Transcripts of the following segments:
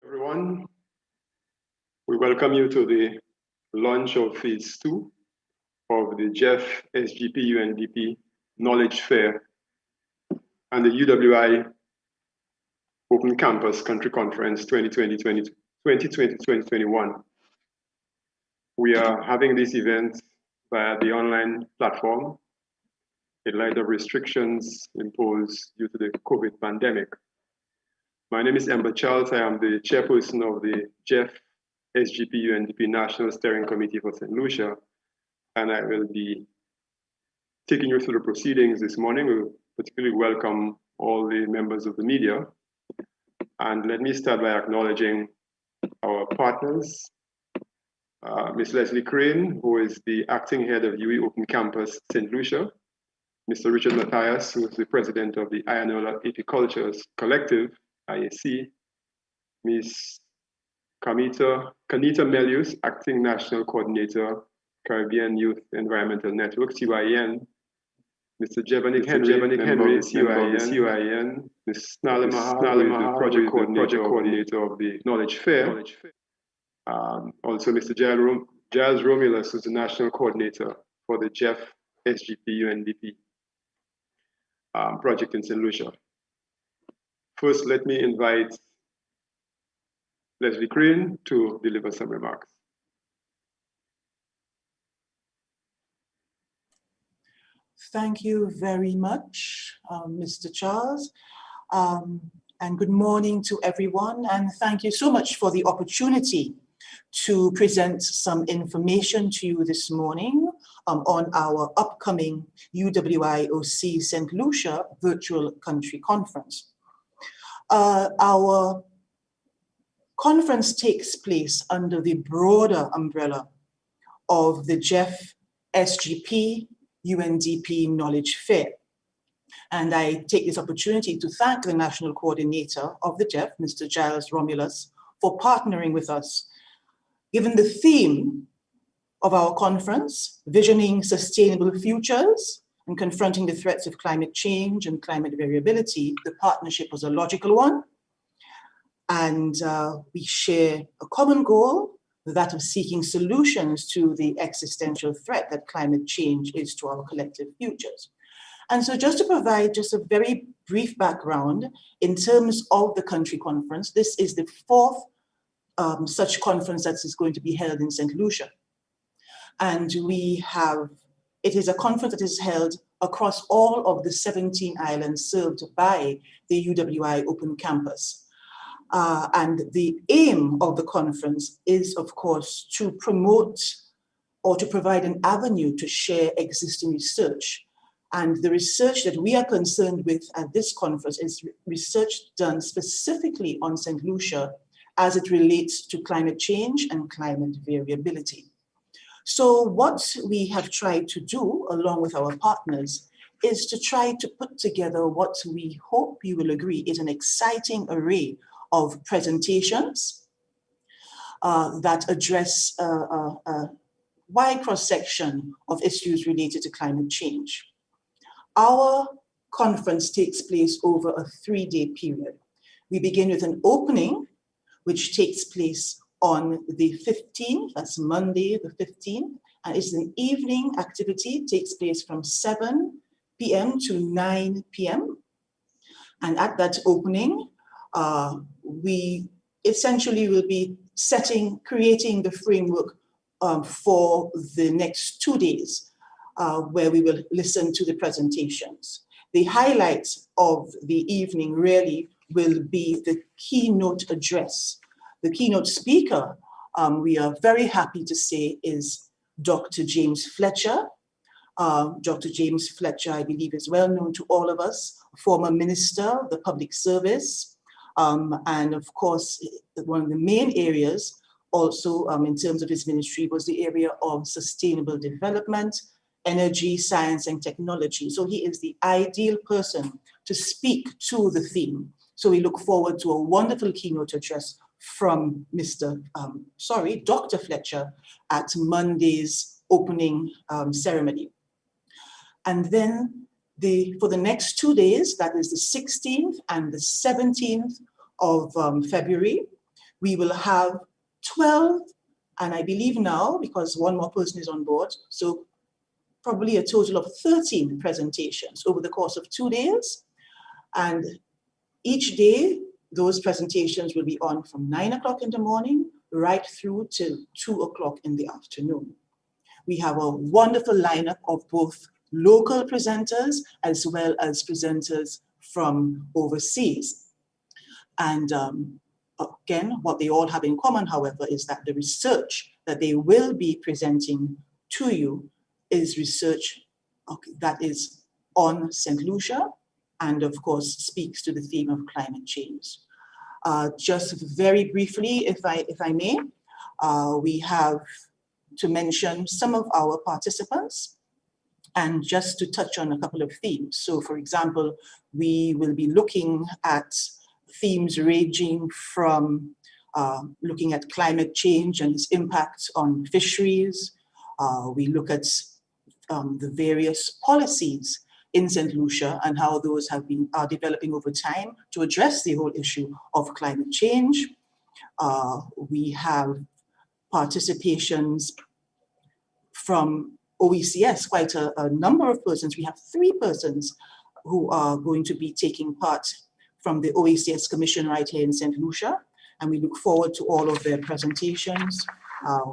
Everyone, we welcome you to the launch of phase 2 of the Jeff SGP UNDP Knowledge Fair and the UWI Open Campus Country Conference 2020-2021. We are having this event via the online platform in light of restrictions imposed due to the COVID pandemic. My name is Ember Charles. I am the chairperson of the Jeff SGP UNDP National Steering Committee for St. Lucia, and I will be taking you through the proceedings this morning. We particularly welcome all the members of the media. And let me start by acknowledging our partners, Ms. Leslie Crane, who is the acting head of UE Open Campus St. Lucia, Mr. Richard Matthias, who is the president of the Ayanola Apicultures Collective, IAC, Ms. Kanita Melius, Acting National Coordinator, Caribbean Youth Environmental Network, CYN, Mr. Jevanik Henry, CYN, Ms. Snala Mahal, the Project Coordinator of the Knowledge Fair, also Mr. Giles Romulus, who's the National Coordinator for the Jeff SGP UNDP project in St. Lucia. First, let me invite Leslie Crane to deliver some remarks. Thank you very much, Mr. Charles, and good morning to everyone, and thank you so much for the opportunity to present some information to you this morning on our upcoming UWIOC St. Lucia Virtual Country Conference. Our conference takes place under the broader umbrella of the Jeff SGP UNDP Knowledge Fair. And I take this opportunity to thank the National Coordinator of the Jeff, Mr. Giles Romulus, for partnering with us. Given the theme of our conference, Visioning Sustainable Futures and Confronting the Threats of Climate Change and Climate Variability, the partnership was a logical one. And we share a common goal, that of seeking solutions to the existential threat that climate change is to our collective futures. And so just to provide just a very brief background in terms of the country conference, this is the fourth such conference that is going to be held in St. Lucia. And it is a conference that is held across all of the 17 islands served by the UWI Open Campus. And the aim of the conference is, of course, to promote or to provide an avenue to share existing research. And the research that we are concerned with at this conference is research done specifically on St. Lucia as it relates to climate change and climate variability. So what we have tried to do, along with our partners, is to try to put together what we hope you will agree is an exciting array of presentations that address a wide cross-section of issues related to climate change. Our conference takes place over a 3-day period. We begin with an opening, which takes place on the 15th, that's Monday the 15th, and it's an evening activity, takes place from 7 p.m. to 9 p.m. And at that opening, we essentially will be creating the framework for the next 2 days, where we will listen to the presentations. The highlights of the evening really will be the keynote address. The keynote speaker, we are very happy to say, is Dr. James Fletcher. Dr. James Fletcher, I believe, is well known to all of us, former Minister of the Public Service, and of course, one of the main areas also in terms of his ministry was the area of sustainable development, energy, science, and technology. So he is the ideal person to speak to the theme. So we look forward to a wonderful keynote address from Dr. Fletcher at Monday's opening ceremony. And then for the next 2 days, that is the 16th and the 17th of February, We will have 12, and I believe now, because one more person is on board, so probably a total of 13 presentations over the course of 2 days. And each day, those presentations will be on from 9 o'clock in the morning right through till 2 o'clock in the afternoon. We have a wonderful lineup of both local presenters as well as presenters from overseas. And again, what they all have in common, however, is that the research that they will be presenting to you is research that is on St. Lucia, and of course speaks to the theme of climate change. Just very briefly, if I may, we have to mention some of our participants and just to touch on a couple of themes. So for example, we will be looking at themes ranging from looking at climate change and its impact on fisheries. We look at the various policies in St. Lucia and how those are developing over time to address the whole issue of climate change. We have participations from OECS, quite a number of persons. We have 3 persons who are going to be taking part from the OECS Commission right here in St. Lucia, and we look forward to all of their presentations.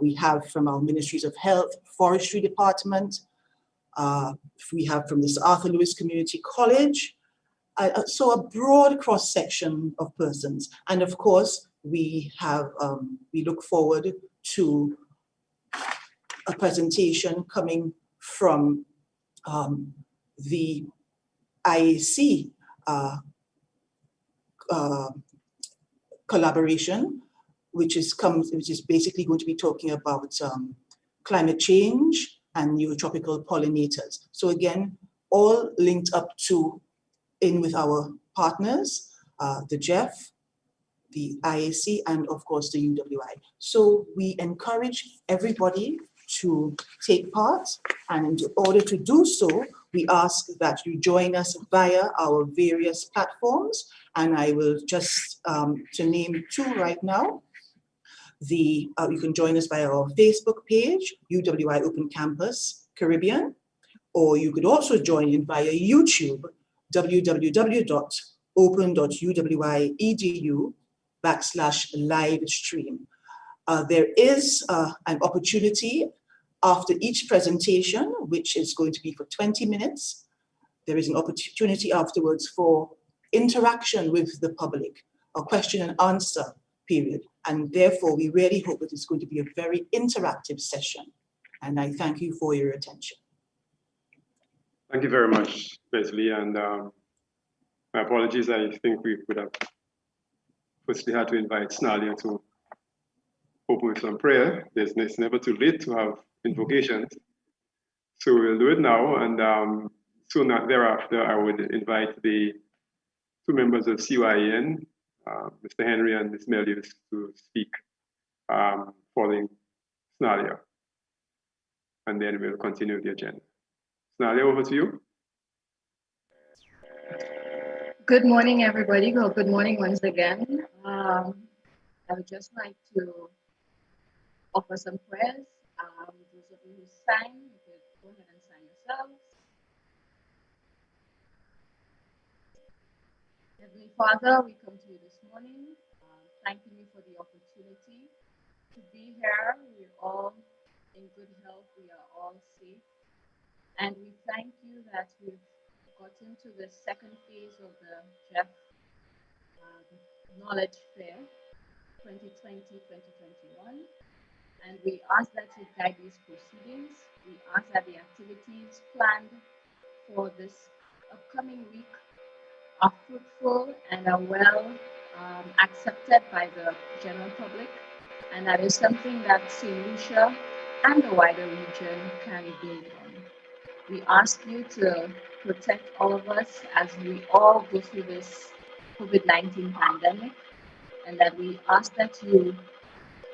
We have from our Ministries of Health, Forestry Department, we have from the Sir Arthur Lewis Community College, so a broad cross-section of persons. And of course, we look forward to a presentation coming from the IAC collaboration, which is basically going to be talking about climate change and neotropical pollinators. So again, all linked up with our partners, the GEF, the IAC, and of course the UWI. So we encourage everybody to take part, and in order to do so, we ask that you join us via our various platforms, and I will just to name 2 right now. You can join us via our Facebook page, UWI Open Campus Caribbean, or you could also join in via YouTube, www.open.uwi.edu/live-stream. There is an opportunity after each presentation, which is going to be for 20 minutes. There is an opportunity afterwards for interaction with the public, a question and answer period. And therefore, we really hope that it's going to be a very interactive session. And I thank you for your attention. Thank you very much, Leslie. And my apologies, I think we would have firstly had to invite Snalia to open with some prayer. It's never too late to have invocations. So we'll do it now. And soon thereafter, I would invite the 2 members of CYN, Mr. Henry and Ms. Melius, to speak following Snalia. And then we'll continue the agenda. Snalia, over to you. Good morning, everybody. Well, good morning once again. I would just like to offer some prayers. Those of you who sang, you could go ahead and sign yourselves. Heavenly Father, we come to you this morning, thanking you for the opportunity to be here. We're all in good health. We are all safe. And we thank you that we've gotten to the second phase of the GEF Knowledge Fair 2020-2021. And we ask that you guide these proceedings. We ask that the activities planned for this upcoming week are fruitful and are well accepted by the general public. And that is something that St. Lucia and the wider region can build on. We ask you to protect all of us as we all go through this COVID-19 pandemic, and that we ask that you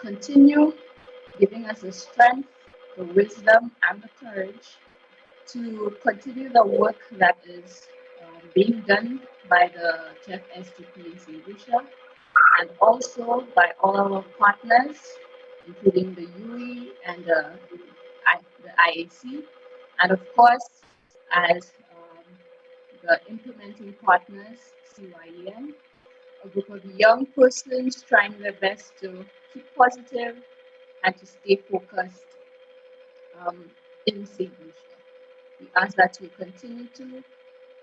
continue giving us the strength, the wisdom, and the courage to continue the work that is being done by the GEF SGP in St. Lucia, and also by all our partners, including the UE and the IAC, and of course, as the implementing partners, CYEN, a group of young persons trying their best to keep positive and to stay focused in St. Lucia. We ask that you continue to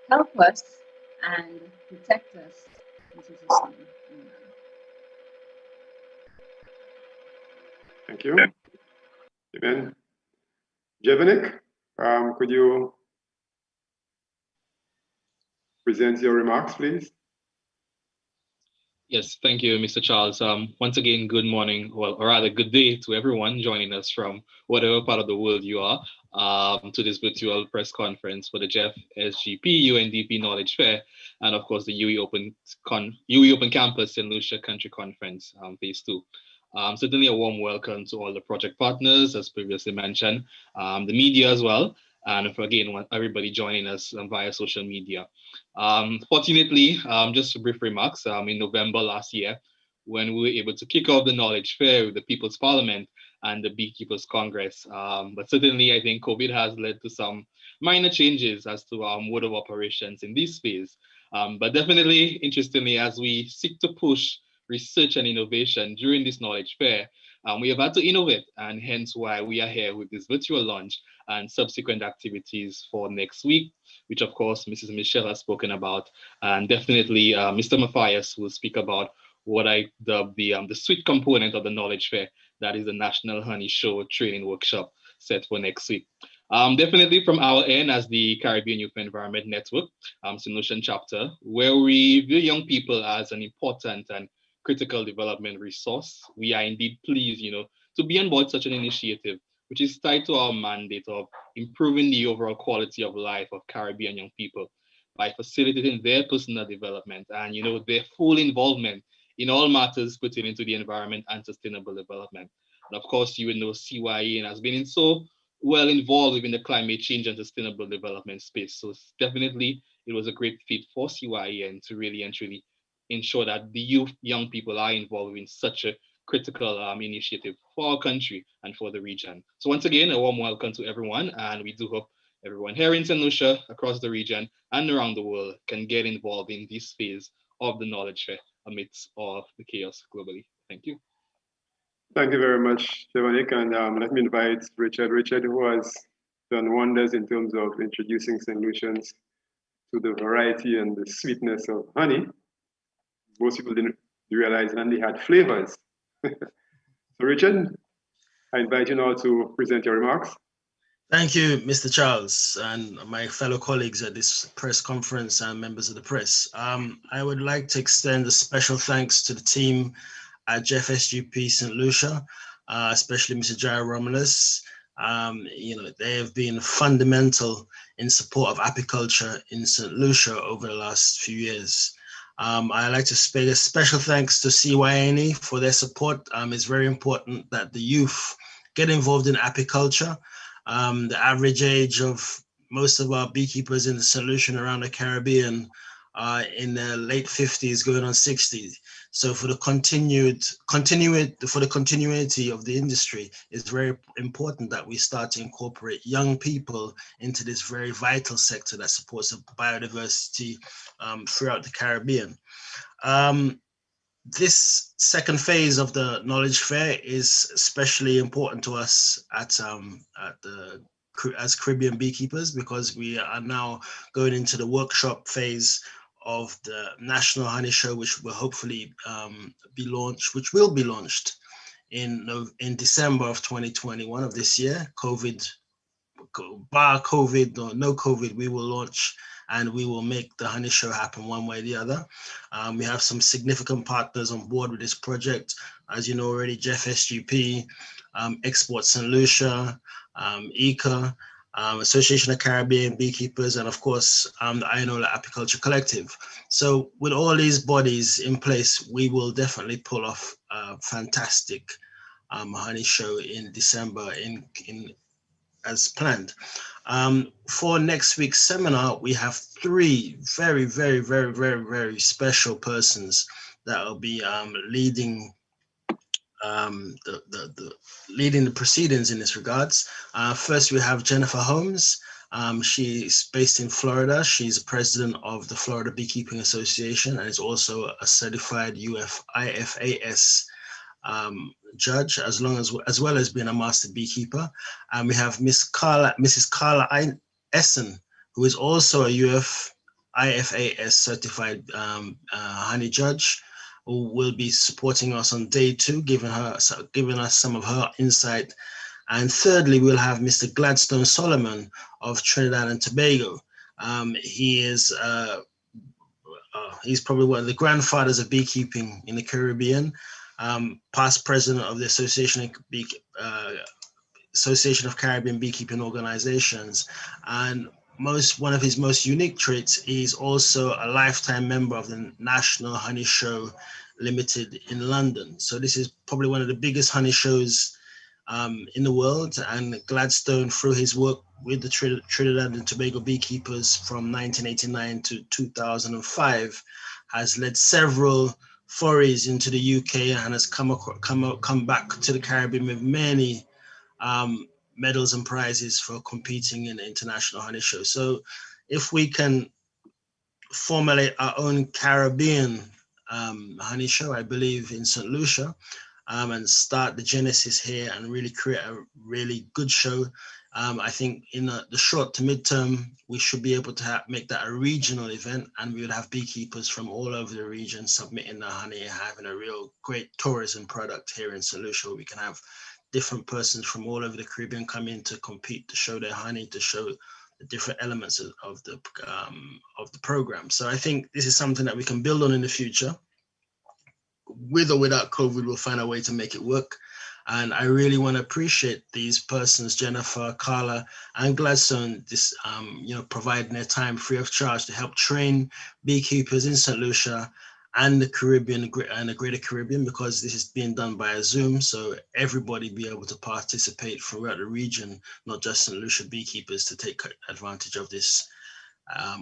help us and protect us in Jesus' name. Amen. Thank you. Amen. Jevanik, could you present your remarks, please? Yes, thank you, Mr. Charles. Once again, good morning, well, or rather good day to everyone joining us from whatever part of the world you are to this virtual press conference for the Jeff SGP UNDP Knowledge Fair, and of course the UE Open Campus in Lucia Country Conference, Phase 2. Certainly a warm welcome to all the project partners, as previously mentioned, the media as well, and for, again, everybody joining us via social media. Fortunately, just brief remarks, in November last year, when we were able to kick off the Knowledge Fair with the People's Parliament and the Beekeepers Congress. But certainly, I think COVID has led to some minor changes as to our mode of operations in this phase. But definitely, interestingly, as we seek to push research and innovation during this Knowledge Fair, we have had to innovate, and hence why we are here with this virtual launch and subsequent activities for next week, which of course Mrs. Michelle has spoken about, and definitely Mr. Matthias will speak about what I dub the sweet component of the Knowledge Fair, that is the National Honey Show Training Workshop set for next week. Definitely from our end as the Caribbean Youth Environment Network, St. Lucian chapter, where we view young people as an important and critical development resource, we are indeed pleased, to be on board such an initiative, which is tied to our mandate of improving the overall quality of life of Caribbean young people by facilitating their personal development and, their full involvement in all matters pertaining to the environment and sustainable development. And of course, you know CYEN has been so well involved within the climate change and sustainable development space. So definitely, it was a great fit for CYEN to really and truly ensure that the young people are involved in such a critical initiative for our country and for the region. So once again, a warm welcome to everyone, and we do hope everyone here in St. Lucia, across the region and around the world can get involved in this phase of the Knowledge Fair amidst all the chaos globally. Thank you. Thank you very much, Jevanik, and let me invite Richard. Richard, who has done wonders in terms of introducing St. Lucians to the variety and the sweetness of honey. Most people didn't realize honey had flavors. So Richard, I invite you now to present your remarks. Thank you, Mr. Charles, and my fellow colleagues at this press conference and members of the press. I would like to extend a special thanks to the team at Jeff SGP St. Lucia, especially Mr. Jair Romulus. They have been fundamental in support of apiculture in St. Lucia over the last few years. I'd like to pay a special thanks to CYNE for their support. It's very important that the youth get involved in apiculture. The average age of most of our beekeepers in the St. Lucian around the Caribbean are in their late 50s, going on 60s. So for the continuity of the industry, it's very important that we start to incorporate young people into this very vital sector that supports biodiversity throughout the Caribbean. This second phase of the Knowledge Fair is especially important to us as Caribbean beekeepers, because we are now going into the workshop phase of the National Honey Show, which will hopefully will be launched in December of 2021 of this year. Bar COVID or no COVID, we will launch and we will make the Honey Show happen one way or the other. We have some significant partners on board with this project. As you know already, Jeff SGP, Export St. Lucia, ECA, Association of Caribbean Beekeepers, and of course, the Ionola Apiculture Collective. So with all these bodies in place, we will definitely pull off a fantastic honey show in December as planned. For next week's seminar, we have three very, very, very, very, very special persons that will be leading leading the proceedings in this regards. First, we have Jennifer Holmes. She's based in Florida. She's president of the Florida Beekeeping Association and is also a certified IFAS judge, as well as being a master beekeeper. And we have Mrs. Carla Essen, who is also a IFAS certified honey judge, who will be supporting us on day 2, giving us some of her insight. And thirdly, we'll have Mr. Gladstone Solomon of Trinidad and Tobago. He's probably one of the grandfathers of beekeeping in the Caribbean, past president of the Association of Caribbean Beekeeping Organizations. And one of his most unique traits is also a lifetime member of the National Honey Show Limited in London. So this is probably one of the biggest honey shows in the world, and Gladstone, through his work with the Trinidad and Tobago beekeepers from 1989 to 2005, has led several forays into the UK and has come back to the Caribbean with many medals and prizes for competing in the international honey show. So if we can formulate our own Caribbean honey show, I believe in St. Lucia, and start the genesis here and really create a really good show. I think in the short to midterm, we should be able to make that a regional event, and we would have beekeepers from all over the region submitting their honey, having a real great tourism product here in St. Lucia. We can have different persons from all over the Caribbean come in to compete, to show their honey, to show the different elements of the program. So I think this is something that we can build on in the future. With or without COVID, we'll find a way to make it work. And I really want to appreciate these persons, Jennifer, Carla, and Gladstone, providing their time free of charge to help train beekeepers in St. Lucia and the Caribbean and the Greater Caribbean, because this is being done by a Zoom, so everybody be able to participate throughout the region, not just St. Lucia beekeepers, to take advantage of this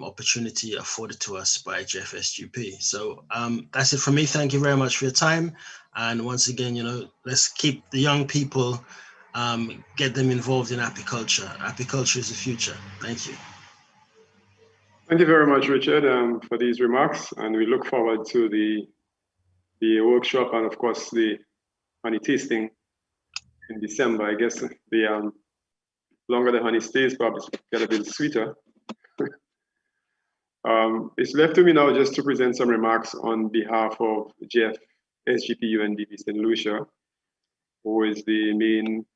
opportunity afforded to us by Jeff SGP. So that's it from me. Thank you very much for your time. And once again, let's keep the young people, get them involved in apiculture. Apiculture is the future. Thank you. Thank you very much, Richard, for these remarks. And we look forward to the workshop and, of course, the honey tasting in December. I guess the longer the honey stays, probably get a bit sweeter. It's left to me now just to present some remarks on behalf of Jeff SGP UNDP St. Lucia, who is the main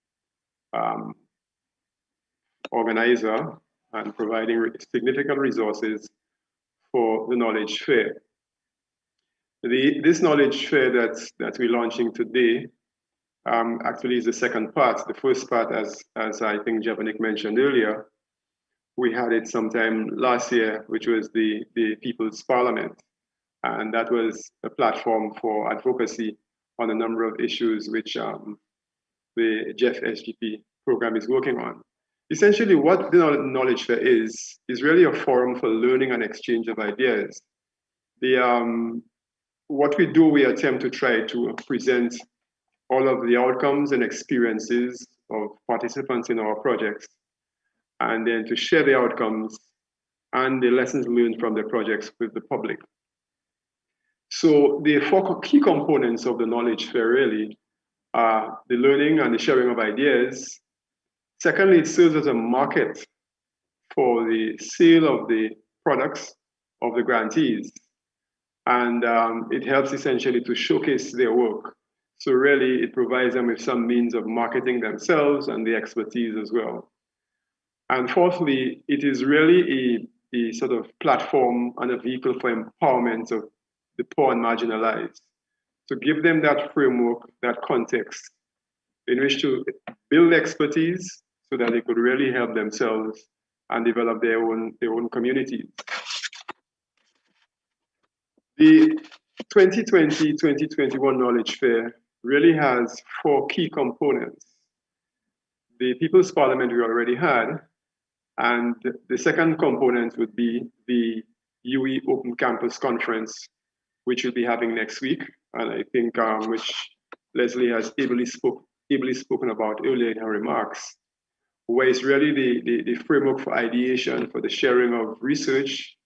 organizer and providing significant resources for the knowledge fair. This knowledge fair that we're launching today actually is the second part. The first part, as I think Javanik mentioned earlier, we had it sometime last year, which was the People's Parliament. And that was a platform for advocacy on a number of issues which the Jeff SGP program is working on. Essentially, what the knowledge fair is really a forum for learning and exchange of ideas. What we do, we attempt to try to present all of the outcomes and experiences of participants in our projects, and then to share the outcomes and the lessons learned from the projects with the public. So the 4 key components of the knowledge fair really are the learning and the sharing of ideas. Secondly, it serves as a market for the sale of the products of the grantees. And it helps essentially to showcase their work. So really, it provides them with some means of marketing themselves and the expertise as well. And fourthly, it is really a sort of platform and a vehicle for empowerment of the poor and marginalized, to give them that framework, that context in which to build expertise so that they could really help themselves and develop their own communities. The 2020-2021 Knowledge Fair really has 4 key components. The People's Parliament we already had, and the second component would be the UE Open Campus Conference, which we'll be having next week, and I think which Leslie has ably spoken about earlier in her remarks, where it's really the framework for ideation, for the sharing of research,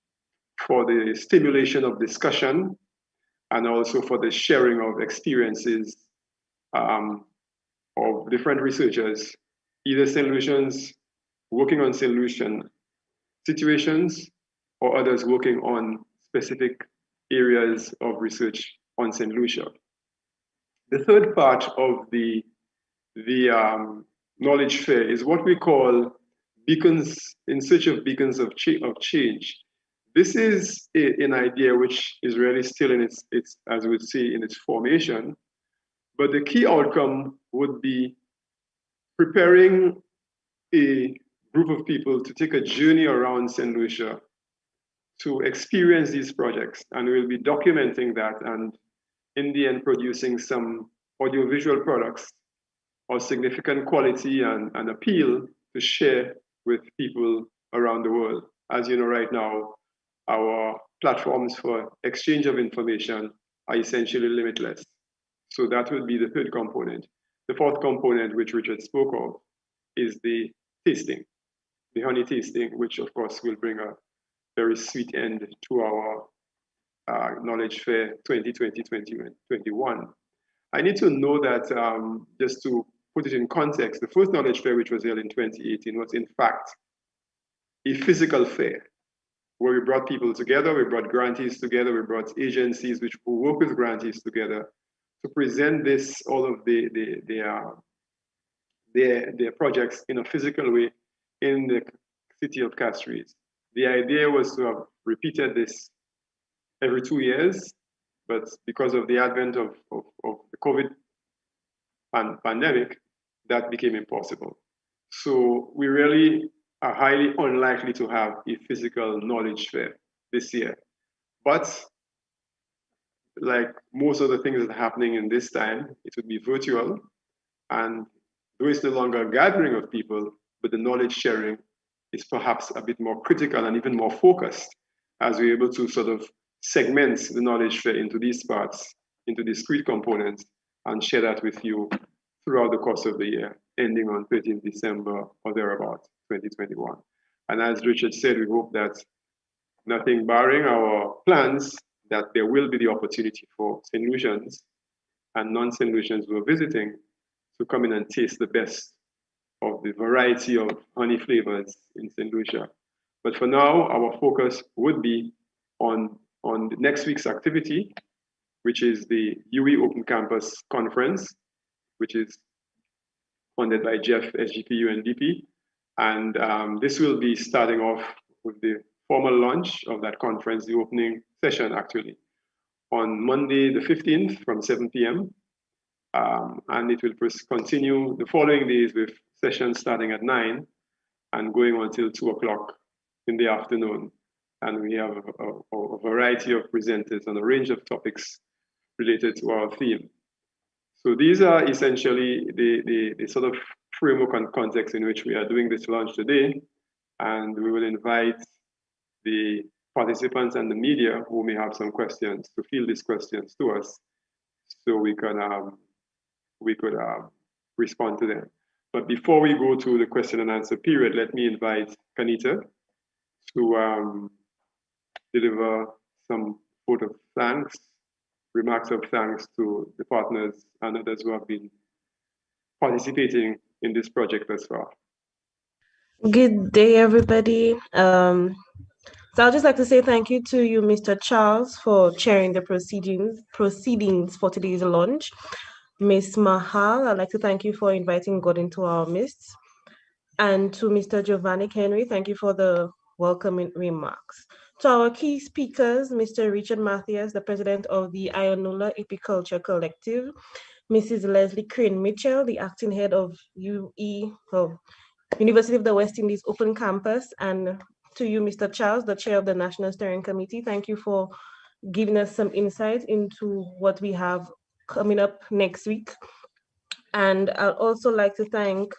for the stimulation of discussion, and also for the sharing of experiences of different researchers, either St. Lucians working on St. Lucian situations or others working on specific areas of research on St. Lucia. The third part of the knowledge fair is what we call beacons, in search of beacons of change. This is an idea which is really still in its, as we would say, in its formation, but the key outcome would be preparing a group of people to take a journey around St. Lucia to experience these projects, and we'll be documenting that and in the end producing some audiovisual products of significant quality and appeal to share with people around the world. As you know, right now, our platforms for exchange of information are essentially limitless. So that would be the third component. The fourth component, which Richard spoke of, is the tasting, the honey tasting, which of course will bring a very sweet end to our Knowledge Fair 2020-2021. I need to know that just to put it in context, the first Knowledge Fair, which was held in 2018, was in fact a physical fair where we brought people together, we brought grantees together, we brought agencies which will work with grantees together to present this, all of their projects in a physical way in the city of Castries. The idea was to have repeated this every 2 years, but because of the advent of the COVID pandemic, that became impossible. So we really are highly unlikely to have a physical knowledge fair this year. But like most of the things that are happening in this time, it would be virtual. And though it's no longer a gathering of people, but the knowledge sharing is perhaps a bit more critical and even more focused as we're able to sort of segment the knowledge fair into these parts, into discrete components, and share that with you throughout the course of the year, ending on 13th December or thereabouts, 2021. And as Richard said, we hope that nothing barring our plans, that there will be the opportunity for St. Lucians and non-St. Lucians who are visiting to come in and taste the best of the variety of honey flavors in St. Lucia. But for now, our focus would be on the next week's activity, which is the UE Open Campus Conference, which is funded by Jeff SGP UNDP. And this will be starting off with the formal launch of that conference, the opening session actually, on Monday the 15th from 7 p.m. And it will continue the following days with sessions starting at 9 and going until 2 o'clock in the afternoon. And we have a variety of presenters on a range of topics related to our theme. So these are essentially the sort of framework and context in which we are doing this launch today. And we will invite the participants and the media who may have some questions to field these questions to us so we could respond to them. But before we go to the question and answer period, let me invite Kanita to deliver some vote of thanks, remarks of thanks to the partners and others who have been participating in this project thus far. Good day, everybody. So I'd just like to say thank you to you, Mr. Charles, for chairing the proceedings for today's launch. Ms. Mahal, I'd like to thank you for inviting God into our midst. And to Mr. Giovanni Henry, thank you for the welcoming remarks. To our key speakers, Mr. Richard Mathias, the president of the Ionola Apiculture Collective, Mrs. Leslie Crane Mitchell, the acting head of University of the West Indies Open Campus, and to you, Mr. Charles, the chair of the National Steering Committee. Thank you for giving us some insight into what we have coming up next week. And I'd also like to thank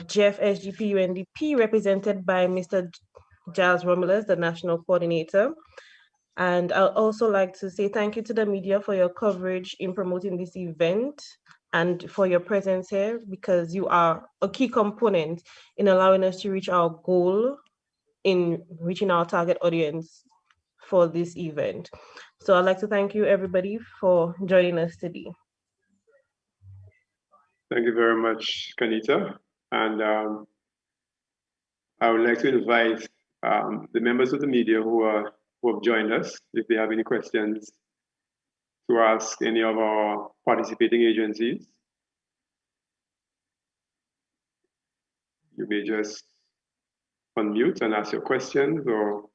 Jeff SGP UNDP, represented by Mr. Giles Romulus, the national coordinator, And I'd also like to say thank you to the media for your coverage in promoting this event and for your presence here, because you are a key component in allowing us to reach our goal in reaching our target audience for this event. So I'd like to thank you everybody for joining us today. Thank you very much, Kanita. And I would like to invite the members of the media who have joined us, if they have any questions, to ask any of our participating agencies. You may just unmute and ask your questions, or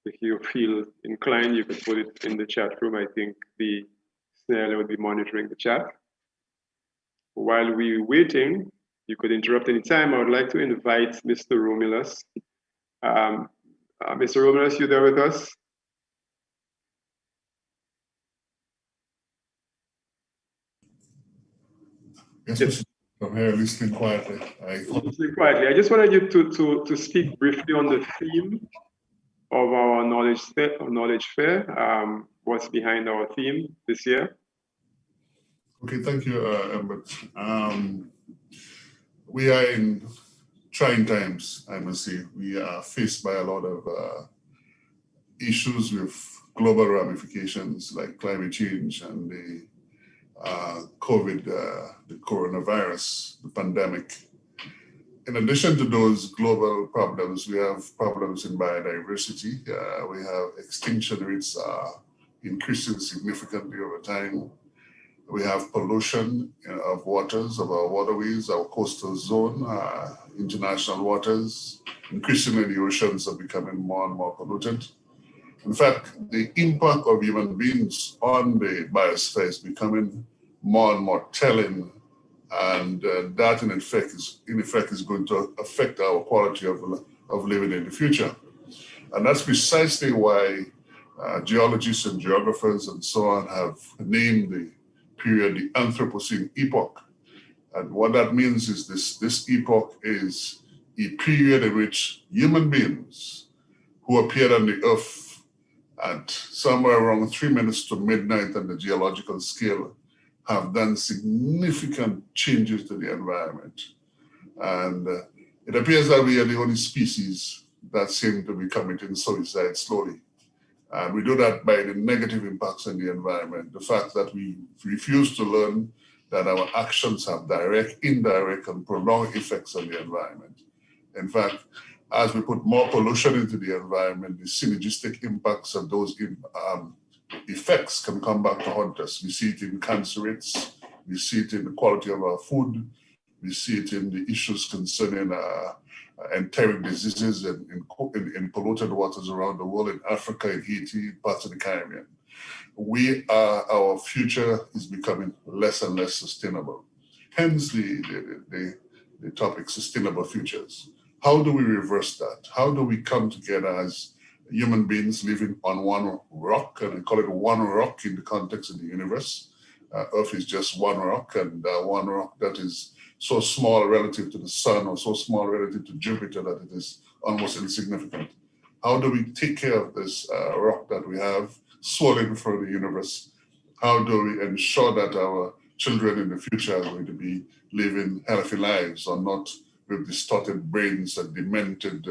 if you feel inclined, you can put it in the chat room. I think the SNEL will be monitoring the chat. While we're waiting, you could interrupt any time. I would like to invite Mr. Romulus. Mr. Romulus, you there with us? Yes, I'm here listening quietly. Listening quietly. I just wanted you to speak briefly on the theme of our knowledge fair. What's behind our theme this year? Okay, thank you, Embert. We are in trying times, I must say. We are faced by a lot of issues with global ramifications like climate change and the COVID, the coronavirus, the pandemic. In addition to those global problems, we have problems in biodiversity. We have extinction rates increasing significantly over time. We have pollution of waters, of our waterways, our coastal zone, international waters. Increasingly, the oceans are becoming more and more polluted. In fact, the impact of human beings on the biosphere is becoming more and more telling, and that in effect is going to affect our quality of living in the future. And that's precisely why geologists and geographers and so on have named the period the Anthropocene epoch. And what that means is this epoch is a period in which human beings who appeared on the earth at somewhere around 3 minutes to midnight on the geological scale have done significant changes to the environment. And it appears that we are the only species that seem to be committing suicide slowly. And we do that by the negative impacts on the environment, the fact that we refuse to learn that our actions have direct, indirect, and prolonged effects on the environment. In fact, as we put more pollution into the environment, the synergistic impacts of those effects can come back to haunt us. We see it in cancer rates, we see it in the quality of our food, we see it in the issues concerning enteric diseases in polluted waters around the world, in Africa, in Haiti, parts of the Caribbean. Our future is becoming less and less sustainable. Hence the topic, sustainable futures. How do we reverse that? How do we come together as human beings living on one rock, and I call it one rock in the context of the universe. Earth is just one rock, and one rock that is so small relative to the sun or so small relative to Jupiter that it is almost insignificant. How do we take care of this rock that we have swollen for the universe? How do we ensure that our children in the future are going to be living healthy lives or not with distorted brains and demented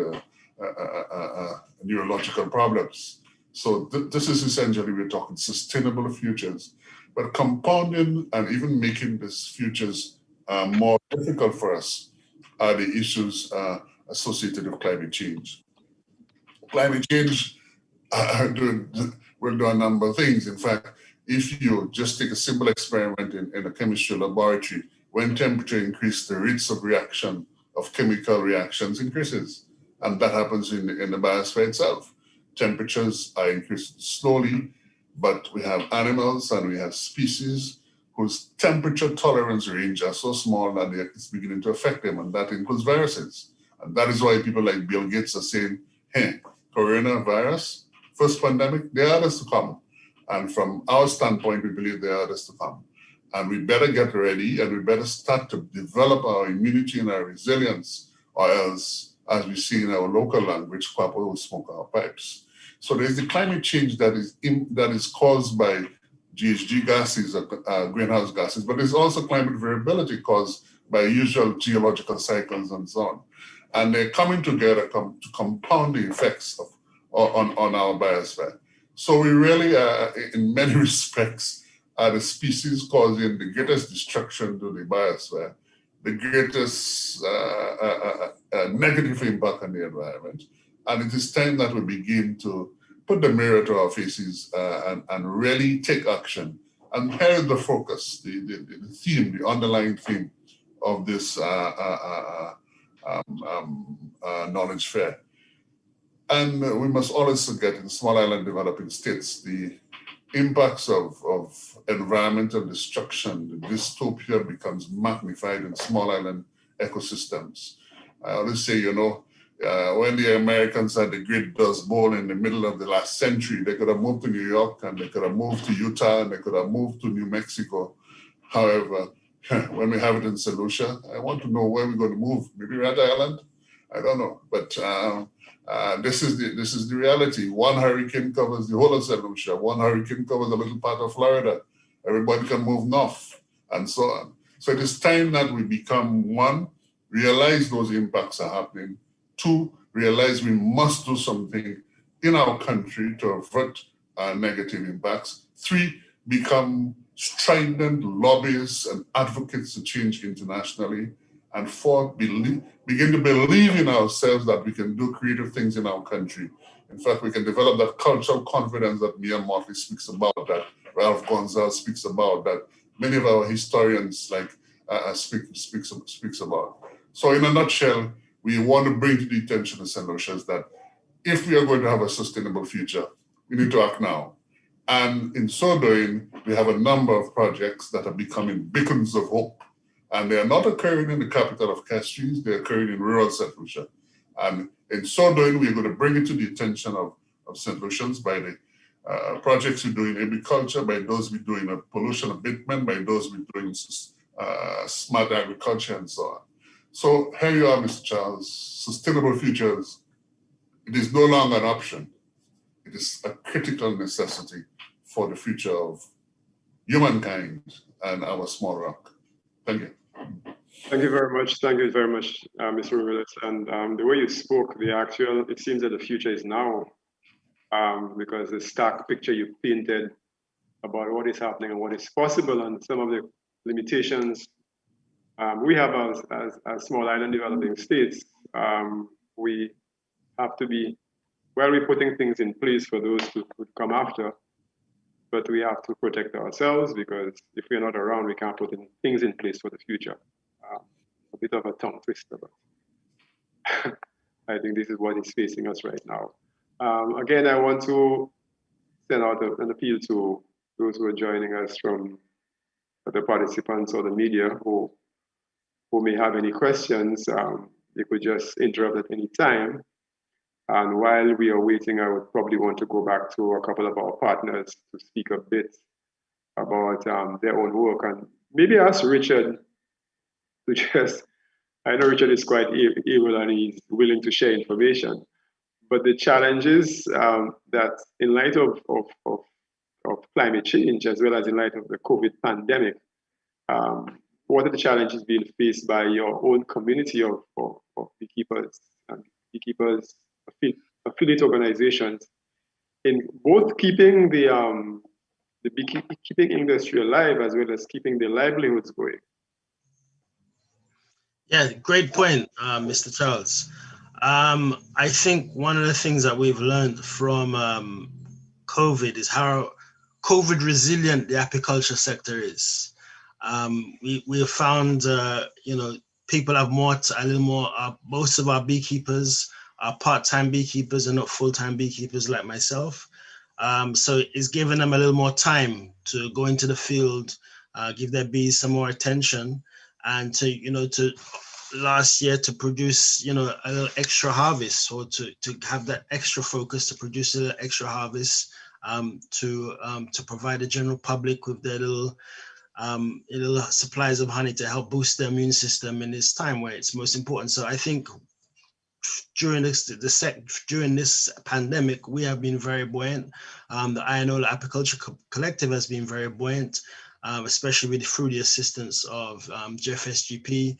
neurological problems? So this is essentially, we're talking sustainable futures, but compounding and even making these futures more difficult for us are the issues associated with climate change. Climate change will do a number of things. In fact, if you just take a simple experiment in a chemistry laboratory, when temperature increases, the rates of reaction of chemical reactions increases. And that happens in the biosphere itself. Temperatures are increasing slowly, but we have animals and we have species whose temperature tolerance range are so small that it's beginning to affect them, and that includes viruses. And that is why people like Bill Gates are saying, hey, coronavirus, first pandemic, there are others to come. And from our standpoint, we believe there are others to come. And we better get ready, and we better start to develop our immunity and our resilience, or else, as we see in our local language, Kwapo will smoke our pipes. So there's the climate change that is caused by GHG gases, greenhouse gases, but there's also climate variability caused by usual geological cycles and so on. And they're coming together to compound the effects on our biosphere. So we really, in many respects, are the species causing the greatest destruction to the biosphere, the greatest negative impact on the environment. And it is time that we begin to put the mirror to our faces and really take action. And here is the focus, the theme, the underlying theme of this knowledge fair. And we must always forget in small island developing states, the impacts of environmental destruction, the dystopia becomes magnified in small island ecosystems. I always say, when the Americans had the Great Dust Bowl in the middle of the last century, they could have moved to New York and they could have moved to Utah and they could have moved to New Mexico. However, when we have it in St. Lucia, I want to know where we're going to move. Maybe Red Island? I don't know. But this is the reality. One hurricane covers the whole of St. Lucia. One hurricane covers a little part of Florida. Everybody can move north and so on. So it is time that we become, one, realize those impacts are happening. Two, realize we must do something in our country to avert negative impacts. Three, become strident lobbyists and advocates to change internationally. And four, begin to believe in ourselves that we can do creative things in our country. In fact, we can develop that cultural confidence that Mia Motley speaks about, that Ralph Gonzalez speaks about, that many of our historians speaks about. So in a nutshell, we want to bring to the attention of St. Lucia's that if we are going to have a sustainable future, we need to act now. And in so doing, we have a number of projects that are becoming beacons of hope. And they are not occurring in the capital of Castries, they're occurring in rural St. Lucia. And in so doing, we're going to bring it to the attention of St. Lucians by the projects we do in agriculture, by those we do in pollution abatement, by those we do in smart agriculture and so on. So here you are, Mr. Charles, sustainable futures. It is no longer an option. It is a critical necessity for the future of humankind and our small rock. Thank you. Thank you very much. Thank you very much, Mr. Ruelas. And the way you spoke, it seems that the future is now, because the stark picture you painted about what is happening and what is possible and some of the limitations we have as small island developing states. We have to be, we're putting things in place for those who could come after, but we have to protect ourselves, because if we're not around, we can't put things in place for the future. A bit of a tongue twister, but I think this is what is facing us right now. Again, I want to send out an appeal to those who are joining us from the participants or the media who may have any questions. They could just interrupt at any time. And while we are waiting, I would probably want to go back to a couple of our partners to speak a bit about their own work, and maybe ask Richard to just, I know Richard is quite able and he's willing to share information, but the challenges that in light of climate change, as well as in light of the COVID pandemic, what are the challenges being faced by your own community of beekeepers and beekeepers affiliate organizations in both keeping the beekeeping industry alive as well as keeping their livelihoods going? Yeah, great point, Mr. Charles. I think one of the things that we've learned from COVID is how COVID resilient the apiculture sector is. We have found, people have a little more, most of our beekeepers are part-time beekeepers and not full-time beekeepers like myself. So it's given them a little more time to go into the field, give their bees some more attention, and to last year to produce, a little extra harvest, or to have that extra focus to produce a little extra harvest, to provide the general public with their little supplies of honey to help boost their immune system in this time where it's most important. So I think during during this pandemic, we have been very buoyant. The INO Apiculture Collective has been very buoyant, especially through the assistance of Jeff SGP.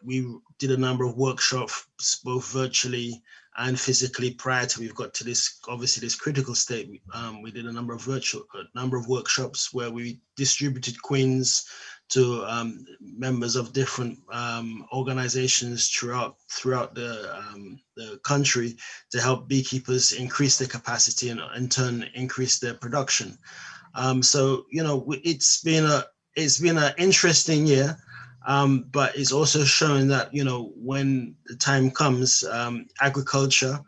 We did a number of workshops, both virtually and physically, prior to we've got to this, obviously this critical state. We did a number of workshops where we distributed queens to members of different organizations throughout the country to help beekeepers increase their capacity and in turn increase their production. So it's been an interesting year, but it's also showing that when the time comes, agriculture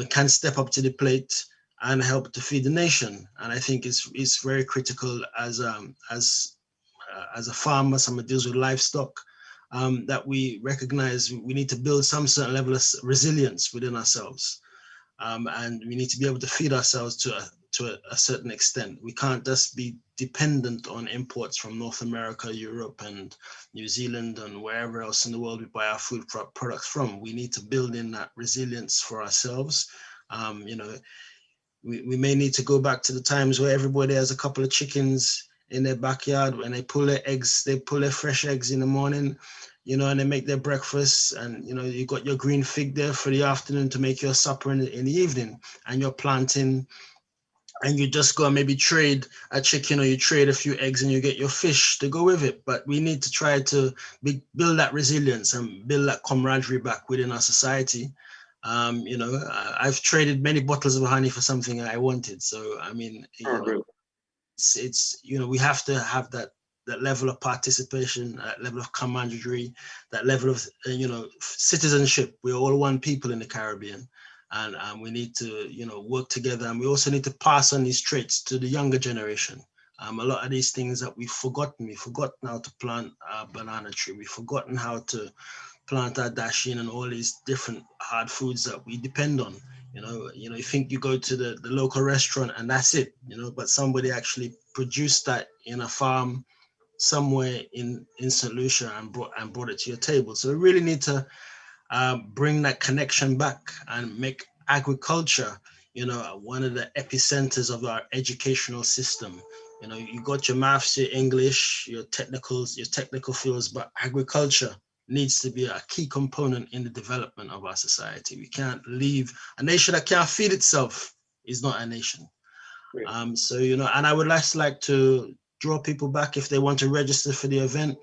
can step up to the plate and help to feed the nation. And I think it's very critical as a farmer, someone deals with livestock, that we recognize we need to build some certain level of resilience within ourselves. And we need to be able to feed ourselves to a certain extent. We can't just be dependent on imports from North America, Europe, and New Zealand, and wherever else in the world we buy our food products from. We need to build in that resilience for ourselves. We may need to go back to the times where everybody has a couple of chickens in their backyard. When they pull their fresh eggs in the morning, and they make their breakfast, and you got your green fig there for the afternoon to make your supper in the evening, and you're planting, and you just go and maybe trade a chicken, or you trade a few eggs and you get your fish to go with it. But we need to try to build that resilience and build that camaraderie back within our society. I've traded many bottles of honey for something I wanted. So, I mean, it's we have to have that level of participation, that level of camaraderie, that level of citizenship. We're all one people in the Caribbean, and we need to work together. And we also need to pass on these traits to the younger generation. A lot of these things that we've forgotten. We've forgotten how to plant a banana tree. We've forgotten how to plant our dasheen and all these different hard foods that we depend on. You think you go to the local restaurant and that's it, but somebody actually produced that in a farm somewhere in St. Lucia and brought it to your table. So we really need to bring that connection back and make agriculture, one of the epicenters of our educational system. You got your maths, your English, your technical fields, but agriculture needs to be a key component in the development of our society. We can't leave a nation that can't feed itself is not a nation. Right. So, and I would just like to draw people back, if they want to register for the event,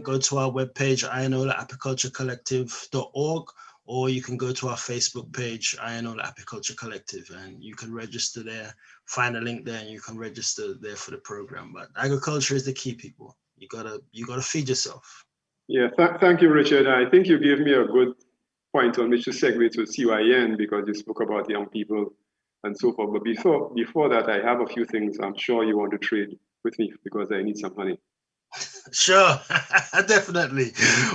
go to our webpage, inola-apiculturecollective.org, or you can go to our Facebook page, INOLA Apiculture Collective, and you can register there, find a link there, and you can register there for the program. But agriculture is the key, people. You gotta feed yourself. Yeah, thank you, Richard. I think you gave me a good point on which to segue to CYN, because you spoke about young people and so forth. But before that, I have a few things I'm sure you want to trade with me, because I need some money. Sure, definitely.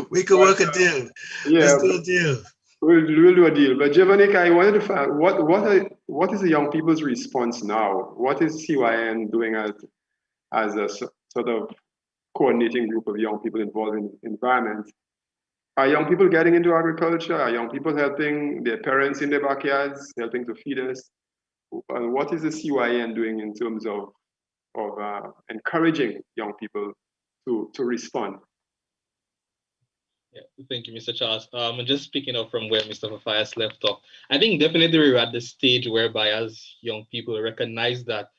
We could work a deal. Yeah, let's do a deal. We'll do a deal. But Javanik, I wanted to find what is the young people's response now? What is CYN doing as a sort of coordinating group of young people involved in environment? Are young people getting into agriculture? Are young people helping their parents in their backyards, helping to feed us? What is the CYN doing in terms of encouraging young people to respond? Yeah, thank you, Mr. Charles. And just picking up from where Mr. Matthias left off, I think definitely we're at the stage whereby as young people recognize that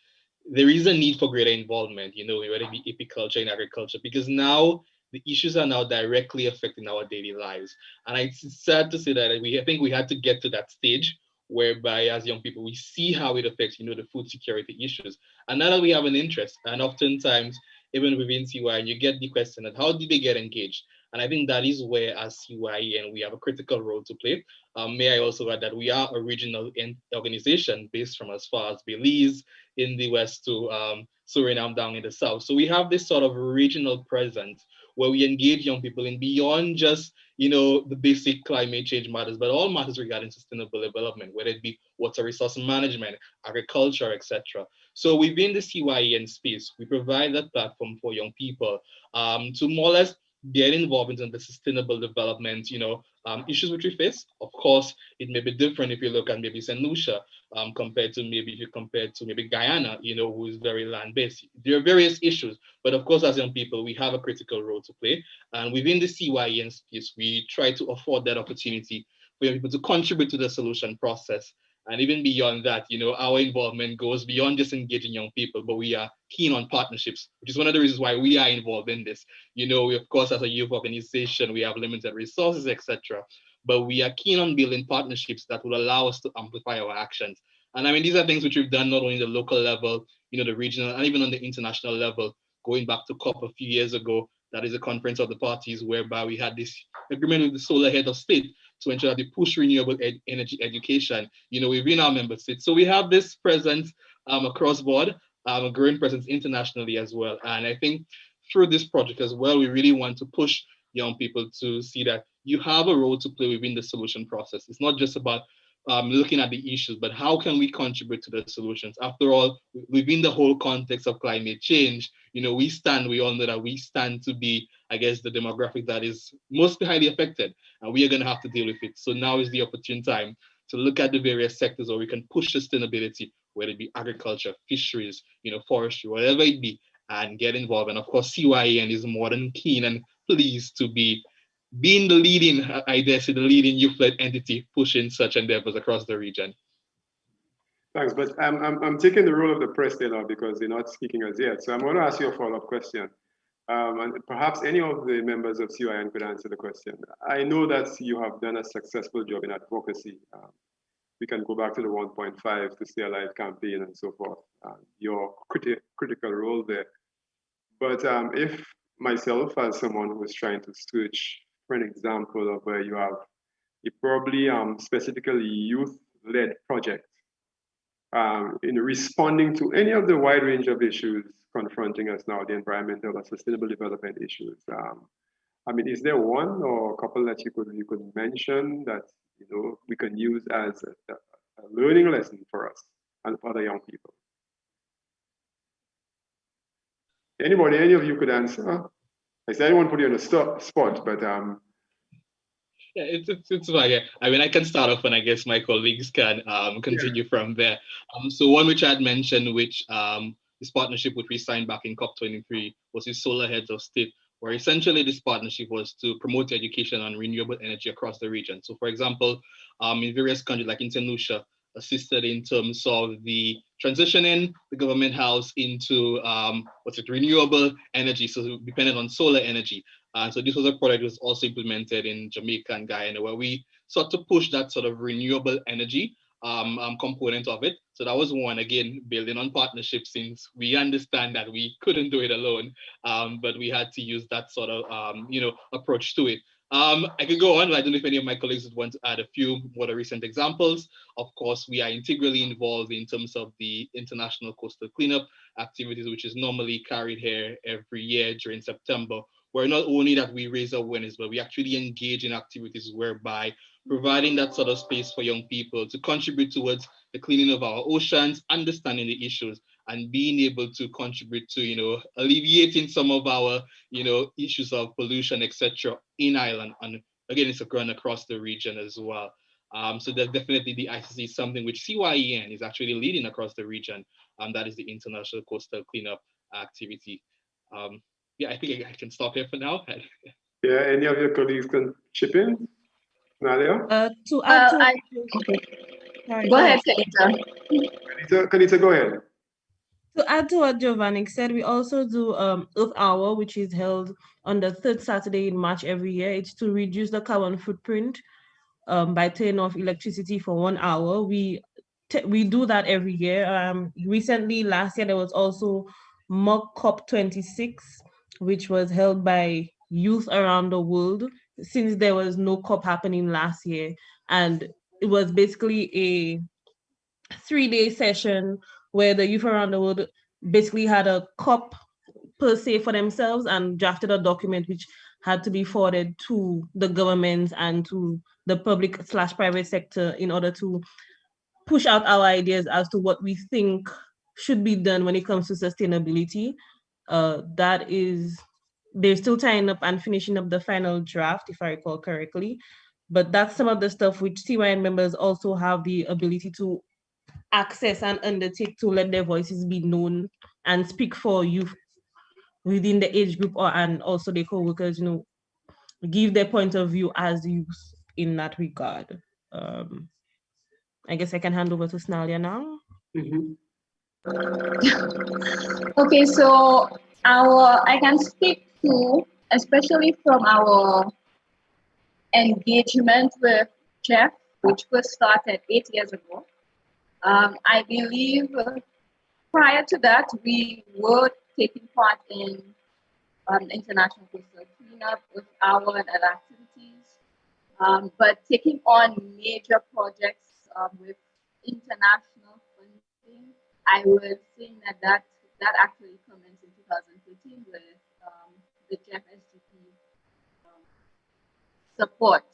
there is a need for greater involvement, whether it be apiculture and agriculture, because now the issues are now directly affecting our daily lives. And it's sad to say that I think we had to get to that stage whereby as young people, we see how it affects, the food security issues. And now that we have an interest, and oftentimes, even within CYN, you get the question of how did they get engaged? And I think that is where, as CYN, we have a critical role to play. May I also add that we are a regional organization based from as far as Belize in the west to Suriname down in the south. So we have this sort of regional presence where we engage young people in beyond just, the basic climate change matters, but all matters regarding sustainable development, whether it be water resource management, agriculture, etc. So within the CYN space, we provide that platform for young people to more or less get involved in the sustainable development, issues which we face. Of course, it may be different if you look at maybe St. Lucia compared to maybe if you compare to maybe Guyana, who is very land-based. There are various issues, but of course, as young people, we have a critical role to play. And within the CYEN space, we try to afford that opportunity for young people to contribute to the solution process. And even beyond that, our involvement goes beyond just engaging young people, but we are keen on partnerships, which is one of the reasons why we are involved in this. We, of course, as a youth organization, we have limited resources, etc. But we are keen on building partnerships that will allow us to amplify our actions. And I mean, these are things which we've done not only at the local level, the regional, and even on the international level, going back to COP a few years ago. That is a conference of the parties whereby we had this agreement with the solar head of state to ensure that they push renewable energy education, within our member states. So we have this presence across board, a growing presence internationally as well. And I think through this project as well, we really want to push young people to see that you have a role to play within the solution process. It's not just about looking at the issues, but how can we contribute to the solutions? After all, within the whole context of climate change, we all know that we stand to be, I guess, the demographic that is most highly affected, and we are going to have to deal with it. So now is the opportune time to look at the various sectors where we can push sustainability, whether it be agriculture, fisheries, forestry, whatever it be, and get involved. And of course, CYEN is more than keen and pleased to be being the leading, I dare say, the leading youth-led entity pushing such endeavors across the region. Thanks, but I'm taking the role of the press now because they're not speaking as yet. So I'm going to ask you a follow-up question. And perhaps any of the members of CYN could answer the question. I know that you have done a successful job in advocacy. We can go back to the 1.5 to Stay Alive campaign and so forth, your critical role there. But if myself, as someone who is trying to search for an example of where you have a probably specifically youth-led project in responding to any of the wide range of issues confronting us now, the environmental or sustainable development issues. I mean, is there one or a couple that you could mention that we can use as a learning lesson for us and for other young people? Anybody, any of you could answer? I said I don't want to put you on the spot, but yeah, it's fine. Yeah. I mean, I can start off, and I guess my colleagues can continue from there. So one which I had mentioned, which this partnership which we signed back in COP23 was the Solar Heads of State, where essentially this partnership was to promote education on renewable energy across the region. So for example, in various countries like in St. Lucia, assisted in terms of the transitioning the government house into renewable energy, so dependent on solar energy. And so this was a project that was also implemented in Jamaica and Guyana, where we sought to push that sort of renewable energy component of it. So that was one, again, building on partnerships, since we understand that we couldn't do it alone, but we had to use that sort of, approach to it. I could go on, but I don't know if any of my colleagues would want to add a few more recent examples. Of course, we are integrally involved in terms of the International Coastal Cleanup activities, which is normally carried here every year during September, where not only that we raise awareness, but we actually engage in activities whereby providing that sort of space for young people to contribute towards the cleaning of our oceans, understanding the issues, and being able to contribute to, alleviating some of our, issues of pollution, etc. in Ireland. And again, it's occurring across the region as well. So that definitely the ICC is something which CYEN is actually leading across the region. That is the International Coastal Cleanup activity. Yeah, I think I can stop here for now. Yeah, any of your colleagues can chip in? Nadia? To add to okay. sorry, Go ahead, Kanita. Kanita, go ahead. To add to what Giovanni said, we also do Earth Hour, which is held on the third Saturday in March every year. It's to reduce the carbon footprint by turning off electricity for 1 hour. We do that every year. Recently, last year, there was also mock COP26, which was held by youth around the world, since there was no COP happening last year. And it was basically a 3-day session where the youth around the world basically had a COP per se for themselves and drafted a document which had to be forwarded to the governments and to the public/private sector in order to push out our ideas as to what we think should be done when it comes to sustainability. That is they're still tying up and finishing up the final draft, if I recall correctly. But that's some of the stuff which CYN members also have the ability to access and undertake to let their voices be known and speak for youth within the age group, and also their co-workers, give their point of view as youth in that regard. I guess I can hand over to Snalia now. Okay, so I can speak to, especially from our engagement with Jeff, which was started 8 years ago. I believe prior to that, we were taking part in international coastal cleanup with our and other activities, but taking on major projects with international funding, I would think that actually commenced in 2013 with the Jeff SGP support,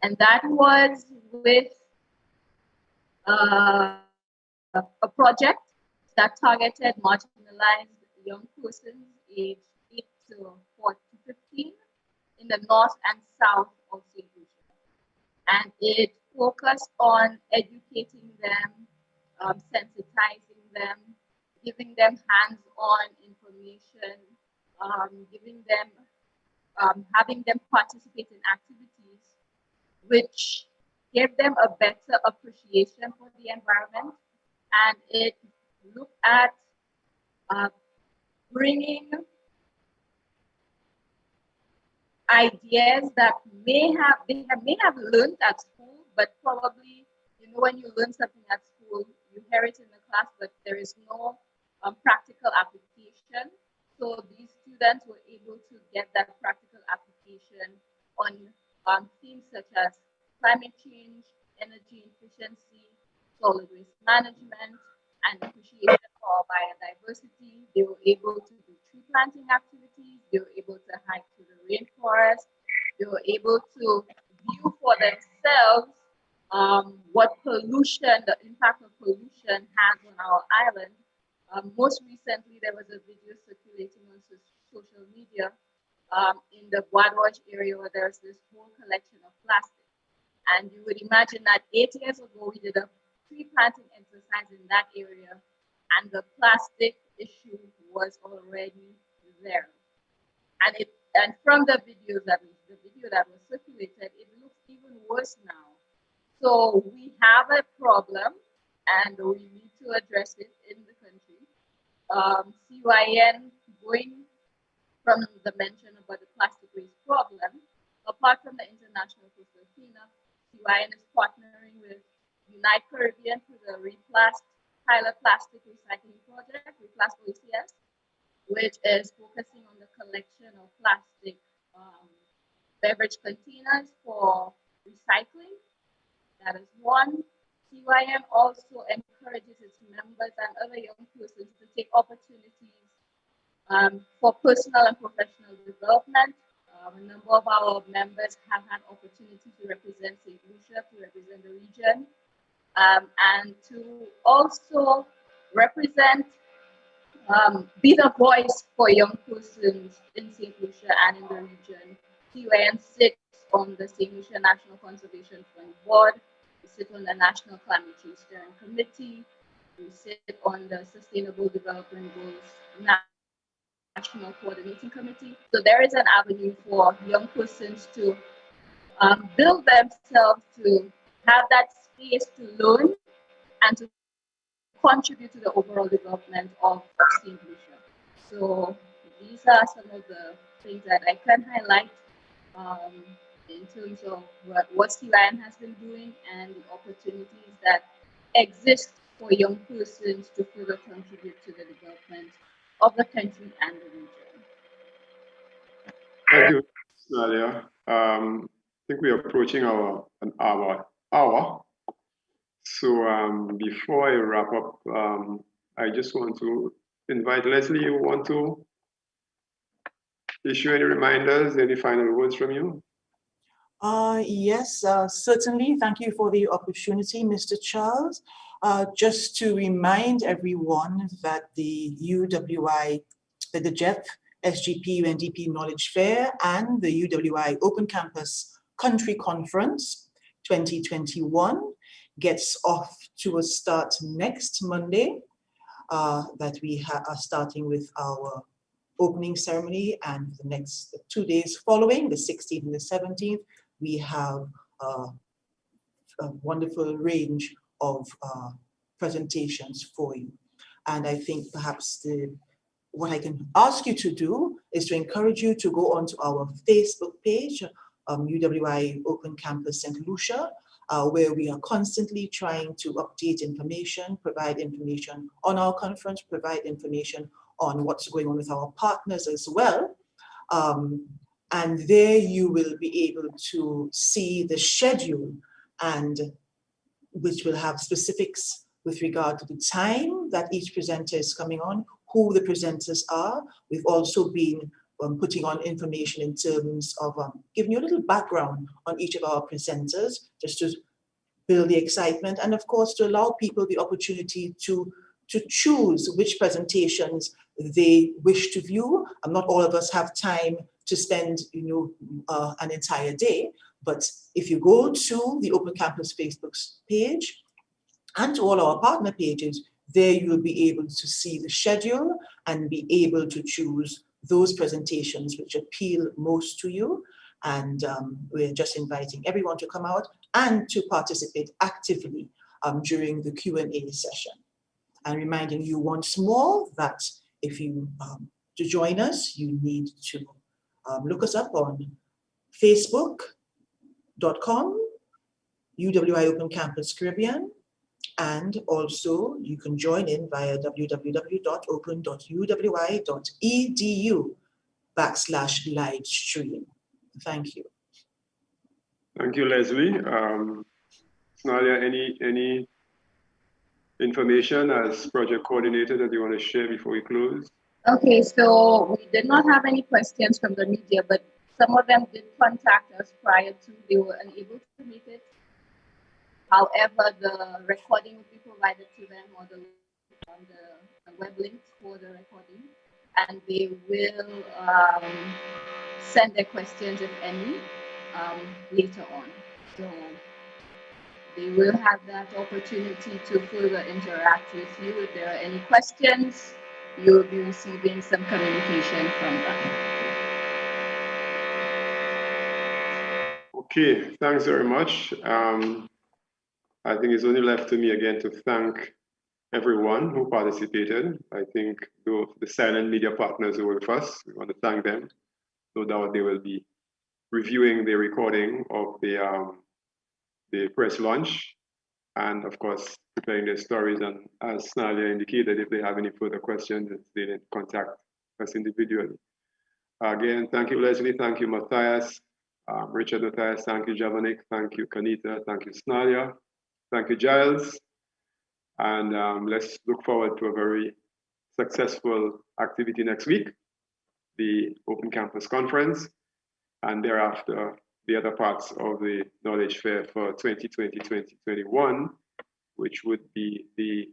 and that was with a project that targeted marginalized young persons aged 8 to 15 in the north and south of St. Lucia. And it focused on educating them, sensitizing them, giving them hands-on information, giving them, having them participate in activities which gave them a better appreciation for the environment. And it looked at bringing ideas that they may have learned at school, but probably, when you learn something at school, you hear it in the class, but there is no practical application. So these students were able to get that practical application on themes such as climate change, energy efficiency, solid waste management, and appreciation for biodiversity. They were able to do tree planting activities. They were able to hike to the rainforest. They were able to view for themselves what pollution, the impact of pollution has on our island. Most recently, there was a video circulating on social media in the Guadalajara area where there's this whole collection of plastic. And you would imagine that 8 years ago, we did a tree planting exercise in that area, and the plastic issue was already there. And from the video that was circulated, it looks even worse now. So we have a problem, and we need to address it in the country. CYN, going from the mention about the plastic waste problem, apart from the international coastal cleanup, CYN is partnering with Unite Caribbean through the Replast pilot plastic recycling project, Replast OECS, which is focusing on the collection of plastic beverage containers for recycling. That is one. CYN also encourages its members and other young persons to take opportunities for personal and professional development. A number of our members have had opportunity to represent St. Lucia, to represent the region, and to also represent, be the voice for young persons in St. Lucia and in the region. CYN sits on the St. Lucia National Conservation Fund Board. We sit on the National Climate Change Steering Committee. We sit on the Sustainable Development Goals National Coordinating Committee. So there is an avenue for young persons to build themselves, to have that space to learn and to contribute to the overall development of St. Lucia. So these are some of the things that I can highlight in terms of what CYN has been doing and the opportunities that exist for young persons to further contribute to the development of the country and the region. Thank you, Nadia. I think we're approaching an hour. So before I wrap up, I just want to invite Leslie. You want to issue any reminders, any final words from you? Yes, certainly. Thank you for the opportunity, Mr. Charles. Just to remind everyone that the UWI, the Jeff SGP UNDP Knowledge Fair and the UWI Open Campus Country Conference 2021 gets off to a start next Monday, that we are starting with our opening ceremony, and the next 2 days following, the 16th and the 17th, we have a wonderful range of presentations for you. And I think perhaps what I can ask you to do is to encourage you to go onto our Facebook page, UWI Open Campus St. Lucia, where we are constantly trying to update information, provide information on our conference, provide information on what's going on with our partners as well. And there you will be able to see the schedule, and which will have specifics with regard to the time that each presenter is coming on, who the presenters are. We've also been putting on information in terms of giving you a little background on each of our presenters, just to build the excitement, and of course to allow people the opportunity to choose which presentations they wish to view. Not all of us have time to spend an entire day, but if you go to the Open Campus Facebook page and to all our partner pages, there you'll be able to see the schedule and be able to choose those presentations which appeal most to you. And we're just inviting everyone to come out and to participate actively during the Q&A session. And reminding you once more that if you, to join us, you need to look us up on facebook.com, UWI Open Campus Caribbean, and also you can join in via www.open.uwi.edu/live stream. Thank you. Thank you, Leslie. Nadia, any information as project coordinator that you want to share before we close? Okay, so we did not have any questions from the media, but some of them did contact us prior to, they were unable to make it. However, the recording will be provided to them, or the web link for the recording, and they will send their questions, if any, later on. So they will have that opportunity to further interact with you. If there are any questions, you will be receiving some communication from them. Okay, thanks very much. I think it's only left to me again to thank everyone who participated. I think the silent media partners who were with us, we want to thank them. No doubt they will be reviewing the recording of the press launch, and of course preparing their stories. And as Nadia indicated, if they have any further questions, they can contact us individually. Again, thank you, Leslie. Thank you, Matthias. Richard Matthias, thank you, Javanik. Thank you, Kanita. Thank you, Snalia. Thank you, Giles. And let's look forward to a very successful activity next week, the Open Campus Conference, and thereafter the other parts of the Knowledge Fair for 2020-2021, which would be the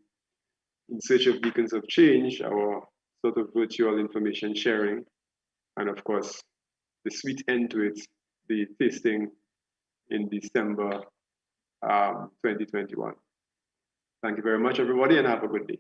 In Search of Beacons of Change, our sort of virtual information sharing, and of course, the sweet end to it, the tasting in December 2021. Thank you very much, everybody, and have a good day.